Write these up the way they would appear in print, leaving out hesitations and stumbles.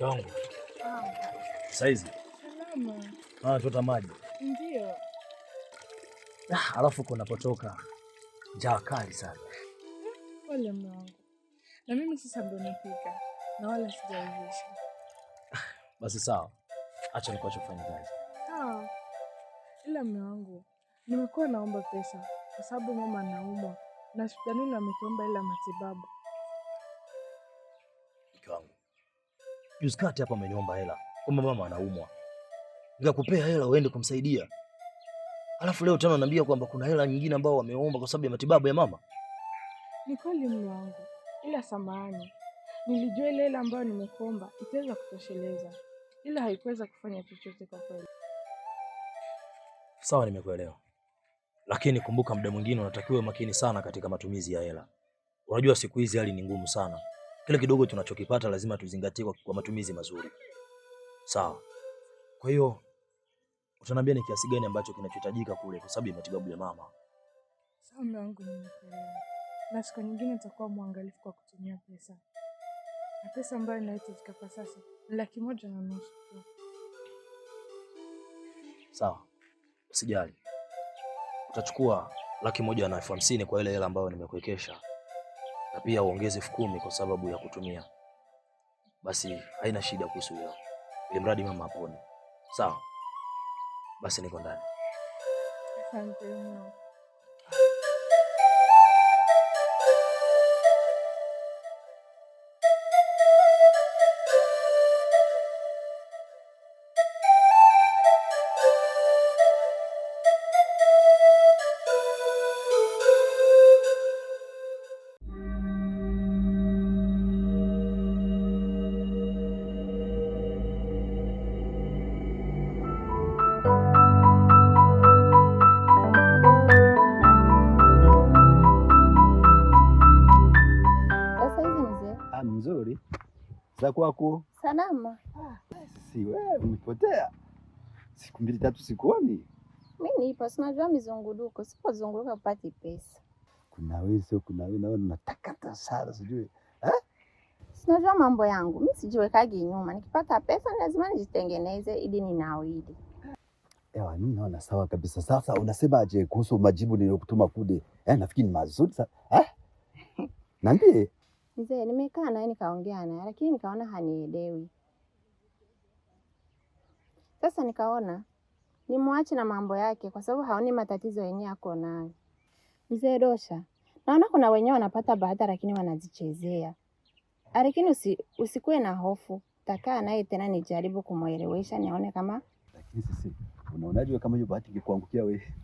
Kangu. Saizi. Salama. Chota maji. Ndio. Alafu kunapotoka njaa kali sana. Pole mume wangu. Na mimi sasa ndo napika na wala sijaivisha. Basi sawa. Acha nikuache kufanya kazi. Sawa. Ila mume wangu, nimekuwa naomba pesa kwa sababu mama anaumwa na hospitalini wametuomba ila matibabu. Kangu. Juzi kati hapa ameniomba hela kwamba mama anaumwa. Nikakupea hela uende kumsaidia. Alafu leo tena ananiambia kwamba kuna hela nyingine ambao wameomba kwa sababu ya matibabu ya mama. Ni kweli mume wangu, ila samahani. Nilijua ile hela ambayo nimekuomba itaweza kutosheleza, ila haikuweza kufanya chochote kwa kweli. Sawa, nimekuelewa. Lakini kumbuka muda mwingine unatakiwa makini sana katika matumizi ya hela. Unajua siku hizi hali ni ngumu sana. Kile kidogo tunachokipata lazima tuzingatie kwa matumizi mazuri. Sawa. Kwa hiyo utaniambia ni kiasi gani ambacho kinachohitajika kule kwa sababu ya matibabu ya mama. Sawa mume wangu, nimekuelewa. Na siku nyingine nitakuwa mwangalifu kwa kutumia pesa. Na pesa ambayo inahitajika kwa sasa ni 1,500,000 tu. Sawa. Usijali. Utachukua 150,000 kwa ile hela ambayo nimekuwekesha. Na pia uongeze 10,000 kwa sababu ya kutumia. Basi haina shida kuhusu hilo. Ili mradi mama apone. Sawa. Basi niko ndani. Asante mno. Mzuri. Za kwako? Salama. Si wewe umepotea. Siku 2-3 sikuoni. Mimi nipo, sinajua mizunguruko. Sipozunguruka upati pesa. Kuna wewe naona natakata sana sijui. Sinajua mambo yangu. Mimi sijiwekagi nyuma. Nikipata pesa lazima nijitengeneze ili ninawili. Ewa, mimi naona sawa kabisa. Sasa unasemaje kuhusu majibu niliyokutuma kule? Nafikiri ni mazuri sana. Niambie. Mzee, nimekaa naye nikaongea naye lakini nikaona hanielewi. Sasa nikaona nimwache na mambo yake kwa sababu haoni matatizo yenyewe yako nayo. Mzee Dosha, naona kuna wenyewe wanapata bahati lakini wanazichezea. Lakini usikue na hofu. Takaa naye tena nijaribu kumuelewesha nione kama. Lakini sisi unaonaje kama hiyo bahati ingekuangukia wewe?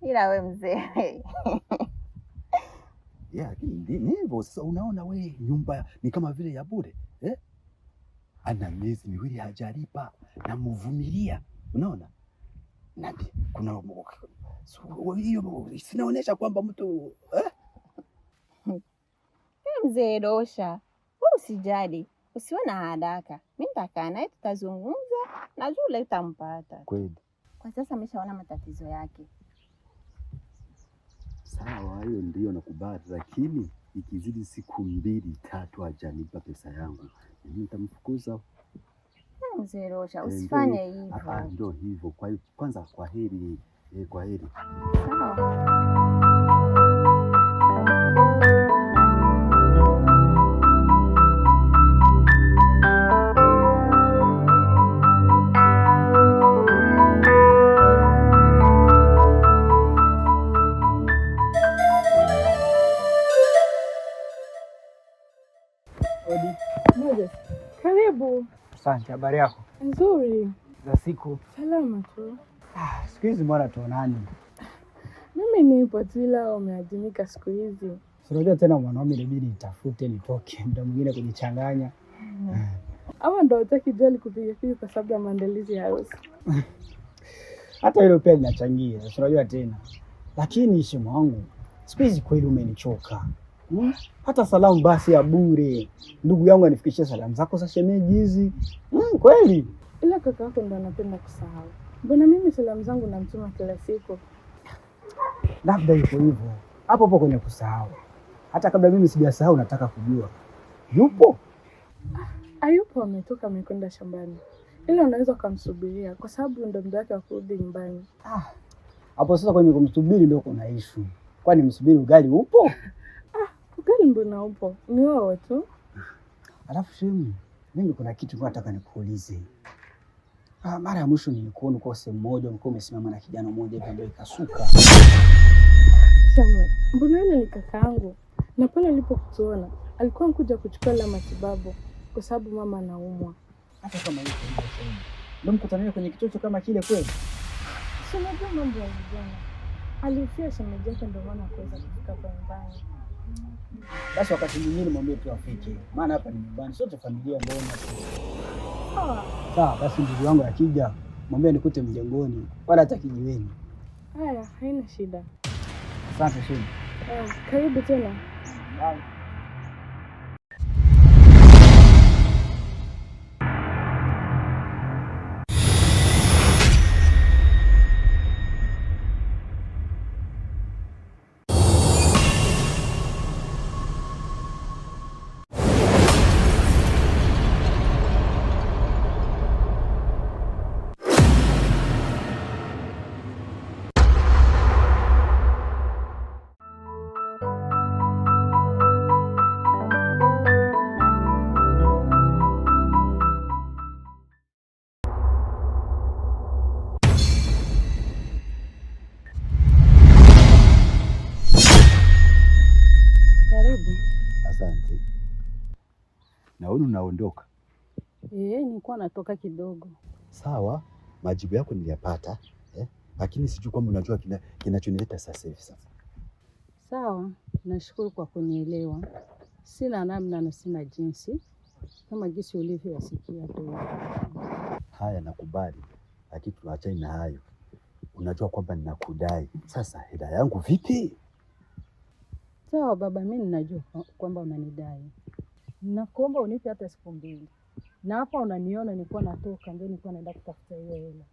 Ila wewe mzee. Ni hivyo sasa, unaona we nyumba ni kama vile ya bure. Ana miezi 2 hajalipa na mvumilia. Unaona? Nabi kuna hiyo sinaonesha kwamba mtu Mzee Dosha, wewe usijali. Usiwe na haraka. Mimi nitakaa naye tutazungumza na yule utampata. Kweli. Kwa sasa ameshaona matatizo yake. Sawa, hiyo ndio nakubali, lakini ikizidi siku 2-3 hajanipa pesa yangu, mimi nitamfukuza. Mzee Dosha, usifanye hivyo. Ndio hivyo. Kwa hiyo kwanza kwa heri. Kwa heri. Sawa. Karibu. Asante, habari yako? Nzuri. Za siku? Salama tu. Siku hizi mbona tuonani? Mimi nipo tu ila umeadimika siku hizi. Unajua tena mwanaume inabidi nitafute nitoke muda mwingine kujichanganya. Ama ndo utaki joli kupiga kwa sababu ya maandalizi ya harusi. Hata hilo pia linachangia, unajua tena. Lakini shimo wangu, siku hizi kweli umenichoka. Hata salamu basi ya bure. Ndugu yangu anifikishie salamu zako za shemeji hizi. Kweli. Ila kaka yako ndo anapenda kusahau. Mbona mimi salamu zangu namtuma kila siku? Labda yuko hivyo. Hapo kwenye kusahau. Hata kabla mimi sijasahau nataka kujua. Yupo? Hayupo, ametoka amekwenda shambani, ila unaweza ukamsubiria kwa sababu ndo muda wake wa kurudi nyumbani. Hapo sasa kwenye kumsubiri ndio kuna issue. Kwani msubiri ugali upo? Ugali mbona upo, ni wewe tu. Alafu shemu, mimi kuna kitu nataka nikuulize. Mara ya mwisho nilikuona kwa sehemu moja ulikuwa umesimama na kijana mmoja hivi ndio ikasuka. Shamu, mbona yule ni kakaangu, na pale nilipokuona alikuwa anakuja kuchukua la matibabu kwa sababu mama anaumwa. Hata kama yuko hivyo ndio mkutania kwenye kitoto kama kile kweli? Si unajua mambo ya vijana, alifia shemeji yake ndio maana kuweza kufika kwa nyumbani. Basi wakati mwingine mwambie tu afike, maana hapa ni nyumbani, sote familia mbona. Sawa, basi ndugu wangu akija mwambie nikute mjengoni wala hata kijiweni. Haya, haina shida. Asante shemu. Karibu tena. Asante. Naona unaondoka. Nilikuwa natoka kidogo. Sawa, majibu yako niliyapata, lakini sijui kwamba unajua kinachonileta sasa hivi sasa. Sawa, nashukuru kwa kunielewa. Sina namna na sina jinsi, kama jinsi ulivyoyasikia tu. Haya, nakubali, lakini tuachane na hayo. Unajua kwamba ninakudai. Sasa hela yangu vipi? Sawa baba, mimi ninajua kwamba unanidai. Nakuomba unipe hata siku 2. Na hapa unaniona nilikuwa natoka, ndio nilikuwa naenda kutafuta hiyo hela.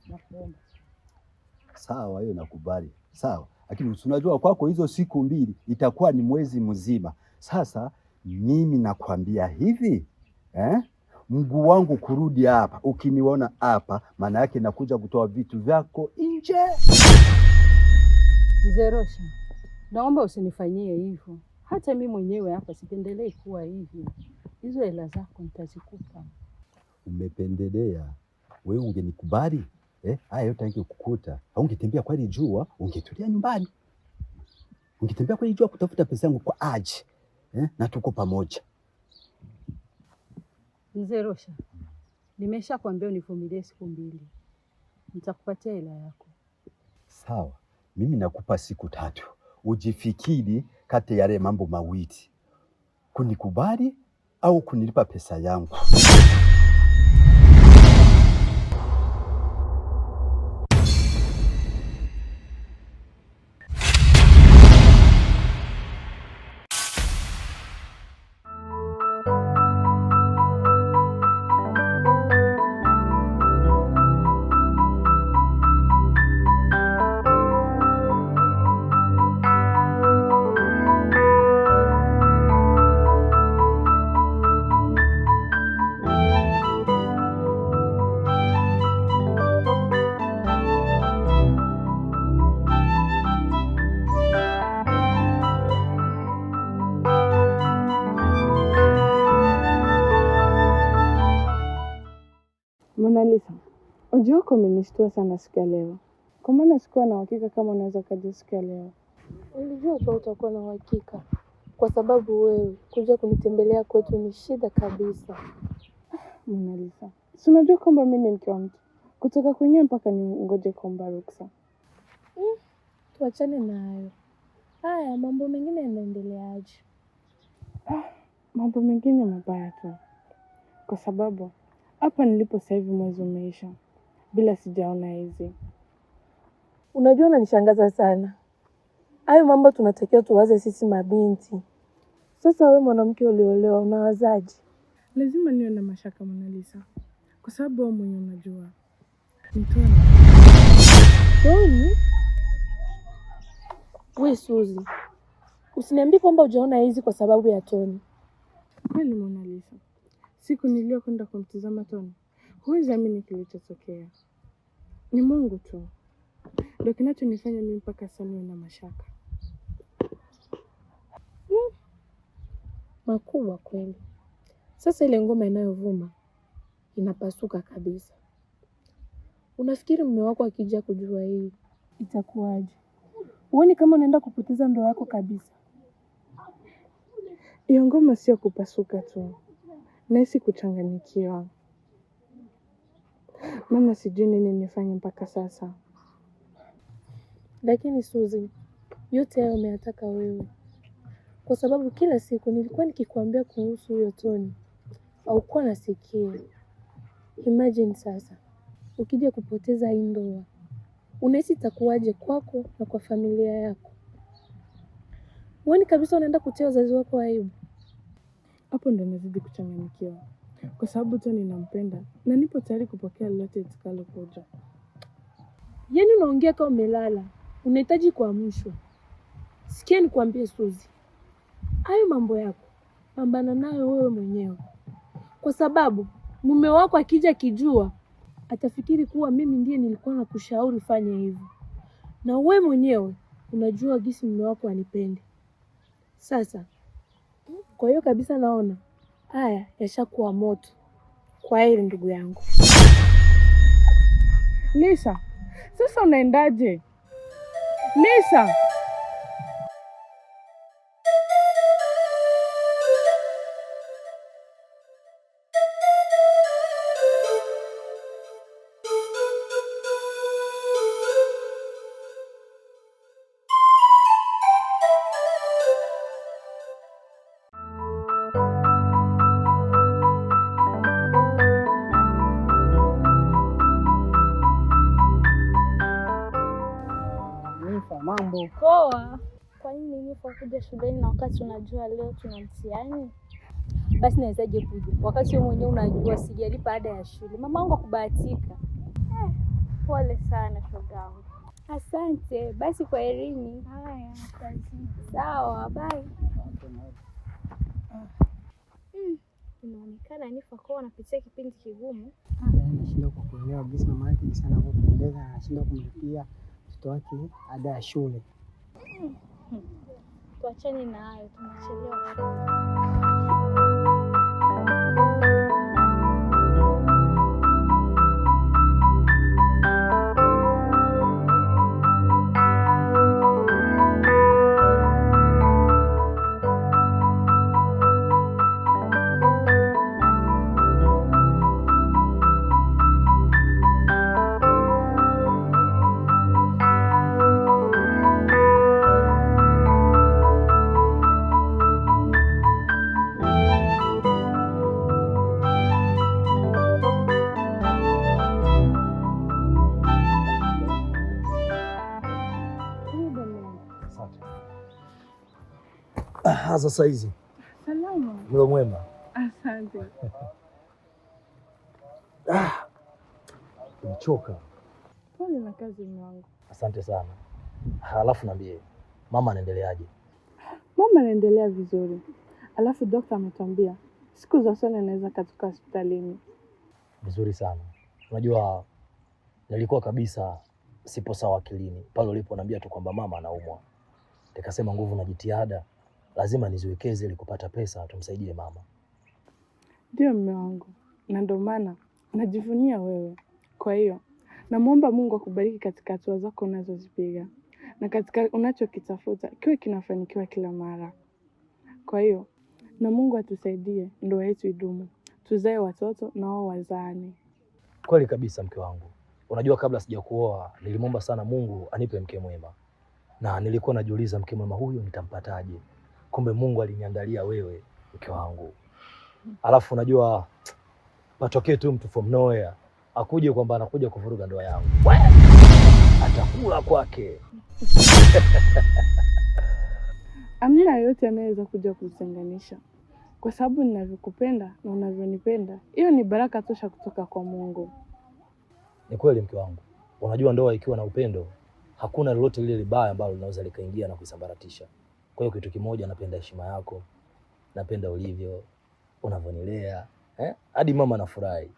Nakuomba. Sawa, hiyo nakubali. Sawa, lakini unajua kwako hizo siku 2 itakuwa ni mwezi mzima. Sasa mimi nakwambia hivi, mguu wangu kurudi hapa, ukiniona hapa, maana yake nakuja kutoa vitu vyako nje. Mzee Rosha, naomba usinifanyie hivyo. Hata mimi mwenyewe hapa sipendelei kuwa hivi. Hizo hela zako nitazikupa. Umependelea. Wewe ungenikubali, haya yote ingekukuta. Ungetembea kweli jua, ungetulia nyumbani. Ungetembea kweli jua kutafuta pesa yangu kwa aje. Na tuko pamoja. Mzee Rosha, nimeshakwambia univumilie siku 2. Nitakupatia hela yako. Sawa, mimi nakupa siku 3. Ujifikiri kati ya yale mambo mawili. Kunikubali au kunilipa pesa yangu. Mona Lisa, ujio wako umenishtua sana siku ya leo. Kwa maana sikuwa na uhakika kama unaweza kaja siku ya leo. Nilijua tu utakuwa na uhakika kwa sababu wewe kuja kunitembelea kwetu ni shida kabisa. Mona Lisa, si unajua kwamba mimi ni mke wa mtu. Kutoka kwenyewe mpaka ningoje kuomba ruksa. Tuachane na hayo. Haya, mambo mengine yanaendeleaje? Mambo mengine mabaya tu. Kwa sababu hapa nilipo sasa hivi mwezi umeisha bila sijaona hizi. Unajua unanishangaza sana. Hayo mambo tunatakiwa tuwaze sisi mabinti. Sasa wewe mwanamke uliolewa unawazaje? Lazima niwe na mashaka Mona Lisa. Kwa sababu wewe mwenyewe unajua. Mtoni. Toni? Wewe Suzi. Usiniambie kwamba hujaona hizi kwa sababu ya Toni. Kweli Mona Lisa. Siku niliyokwenda kumtizama Toni, huwezi amini kilichotokea. Ni Mungu tu ndio kinachonifanya mimi mpaka sasa niwe na mashaka makubwa kweli. Sasa ile ngoma inayovuma inapasuka kabisa. Unafikiri mume wako akija kujua hii itakuwaje? Huoni kama unaenda kupoteza ndoa yako kabisa? Hiyo ngoma sio kupasuka tu, nahisi kuchanganyikiwa. Mama, sijui nini nifanye mpaka sasa. Lakini Suzy, yote hayo umeyataka wewe, kwa sababu kila siku nilikuwa nikikwambia kuhusu huyo Toni haukuwa nasikia. Imagine sasa ukija kupoteza hii ndoa, unahisi itakuwaje kwako na kwa familia yako? Huoni kabisa unaenda kutia wazazi wako aibu? Hapo ndo nazidi kuchanganyikiwa, kwa sababu Toni nampenda na nipo tayari kupokea lolote litakalokuja. Yaani unaongea kama umelala, unahitaji kuamshwa. Sikia nikwambie Suzy, hayo mambo yako pambana nayo wewe mwenyewe, kwa sababu mume wako akija kijua atafikiri kuwa mimi ndiye nilikuwa nakushauri fanye hivyo, na wewe mwenyewe unajua jinsi mume wako anipendi. Sasa kwa hiyo kabisa naona haya yashakuwa moto. Kwa heri ndugu yangu. Lisa, sasa unaendaje? Lisa! Mambo poa. Kwa nini nipo kuja shuleni na wakati unajua leo tuna mtihani? Basi nawezaje kuja wakati wewe mwenyewe unajua sijalipa ada ya shule? Mamangu akubahatika. Pole sana shogangu. Asante. Basi kwa herini. Haya, sawa, bye. Inaonekana Nifa kwa anapitia kipindi kigumu. Anashindwa kukuelewa jinsi mama yake jinsi anavyopendeza, anashindwa kumlipia mtoto wake ada ya shule. Tuachane na hayo, tunachelewa. Sasa hizi salama. Mlo mwema. Asante. Nimechoka. Pole na kazi mwanangu. Asante sana. Halafu niambie, mama anaendeleaje? Mama anaendelea vizuri. Alafu daktari ametuambia siku za usoni anaweza katoka hospitalini. Vizuri sana. Unajua nilikuwa kabisa sipo sawa akilini pale uliponiambia tu kwamba mama anaumwa. Nikasema nguvu na jitihada lazima niziwekeze ili kupata pesa tumsaidie mama. Ndio mume wangu, na ndio maana najivunia wewe. Kwa hiyo namuomba Mungu akubariki katika hatua zako unazozipiga na katika unachokitafuta kiwe kinafanikiwa kila mara. Kwa hiyo na Mungu atusaidie ndoa yetu idumu, tuzae watoto na wao wazaane. Kweli kabisa mke wangu. Unajua kabla sijakuoa nilimwomba sana Mungu anipe mke mwema. Na nilikuwa najiuliza mke mwema huyo nitampataje. Kumbe Mungu aliniandalia wewe mke wangu. Alafu unajua patokee tu mtu from nowhere akuje kwamba anakuja kuvuruga ndoa yangu. Atakula kwake. Amna yote anaweza kuja kutenganisha. Kwa sababu ninavyokupenda na unavyonipenda, hiyo ni baraka tosha kutoka kwa Mungu. Ni kweli mke wangu. Unajua ndoa ikiwa na upendo, hakuna lolote lile libaya ambalo linaweza likaingia na kuisambaratisha. Kwa hiyo kitu kimoja, napenda heshima yako, napenda ulivyo, unavyonilea, hadi mama anafurahi.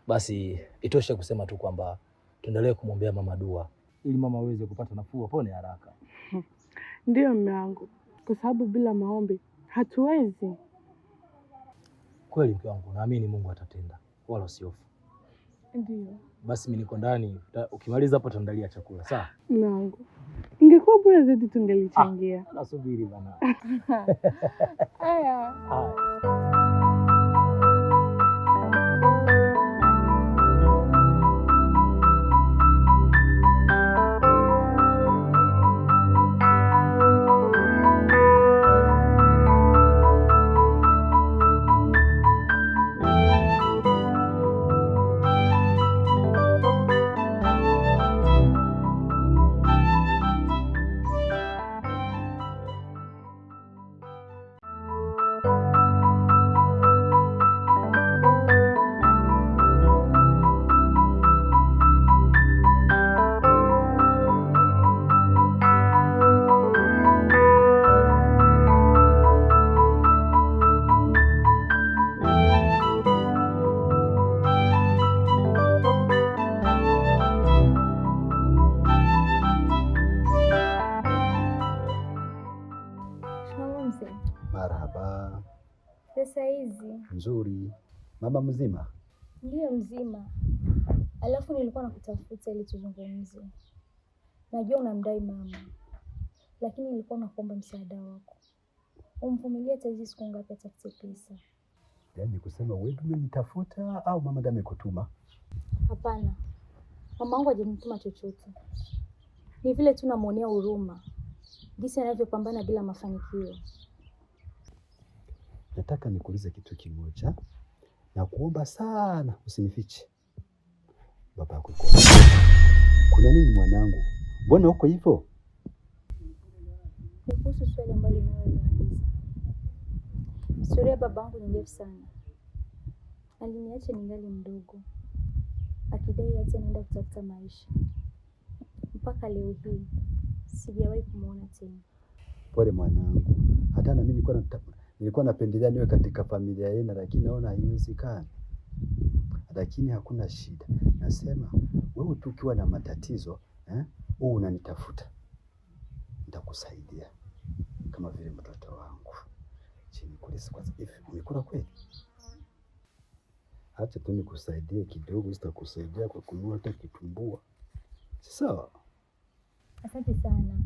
Basi itoshe kusema tu kwamba tuendelee kumwombea mama dua ili mama aweze kupata nafuu, apone haraka. Ndio mume wangu, kwa sababu bila maombi hatuwezi. Kweli mke wangu, naamini Mungu atatenda, wala usihofu. Ndio. Basi mimi niko ndani, ukimaliza hapo tuandalia chakula, sawa? Mume wangu, ingekuwa bora zaidi tungelichangia. Nasubiri bana. Haya. Marhaba. Pesa hizi Nzuri. Mama mzima? ndiyo mzima. Alafu nilikuwa nakutafuta ili tuzungumze. Najua unamdai mama, lakini nilikuwa nakuomba msaada wako. Umvumilie hata hizi siku ngapi atafute pesa. Yaani kusema wewe umenitafuta au mama ndiye amekutuma? Hapana, mama wangu hajanituma chochote. Ni vile tu namuonea huruma jinsi anavyopambana bila mafanikio. Nataka nikuulize kitu kimoja. Na kuomba sana usinifiche. Baba yako yuko wapi? Kuna nini mwanangu? Mbona uko hivyo? Ni kuhusu swali ambalo linaloeleza. Historia ya babangu ni ndefu sana. Aliniacha ningali mdogo, akidai ati anaenda kutafuta maisha. Mpaka leo hii sijawahi kumuona tena. Pole mwanangu. Hata na mimi nilikuwa napendelea niwe katika familia yenu, lakini naona haiwezekani. Lakini hakuna shida. Nasema wewe tu ukiwa na matatizo, wewe unanitafuta. Nitakusaidia kama vile mtoto wangu. Chini kulisi kwa hivi. Umekula kweli? Acha tu nikusaidie kidogo, sitakusaidia kwa kununua hata kitumbua. Sawa? Asante sana.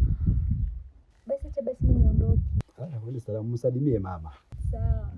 Basi acha basi mimi niondoke. Haya, wewe salamu msalimie mama. Sawa.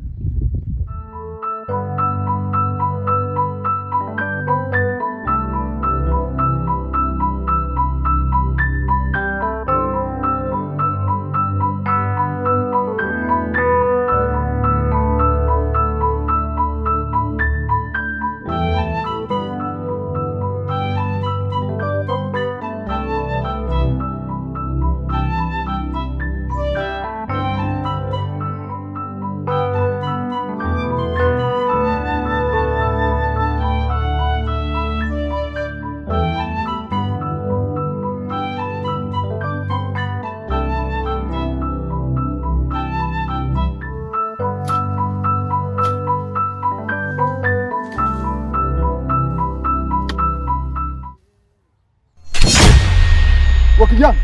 Kijana,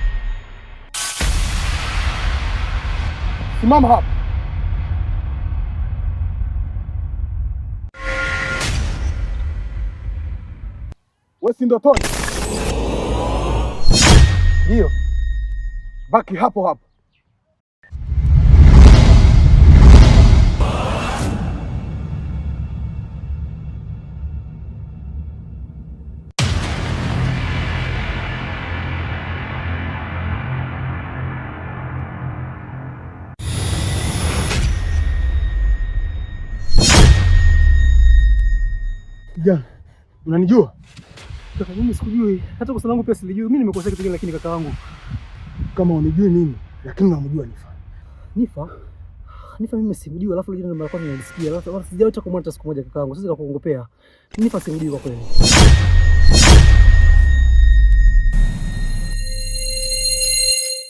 simama hapa. Wewe si ndotoni? Ndio. Baki hapo hapo. Kijana, unanijua? Kaka, mimi sikujui. Hata kwa sababu pia silijui. Mimi nimekosea kitu gani lakini kaka wangu. Kama unijui mimi, lakini unamjua Nifa. Nifa? Nifa mimi simjui, alafu jina mara kwanza nilisikia. Alafu sijawahi hata kumwona hata siku moja kaka wangu. Sasa nikakuongopea. Nifa simjui kwa kweli.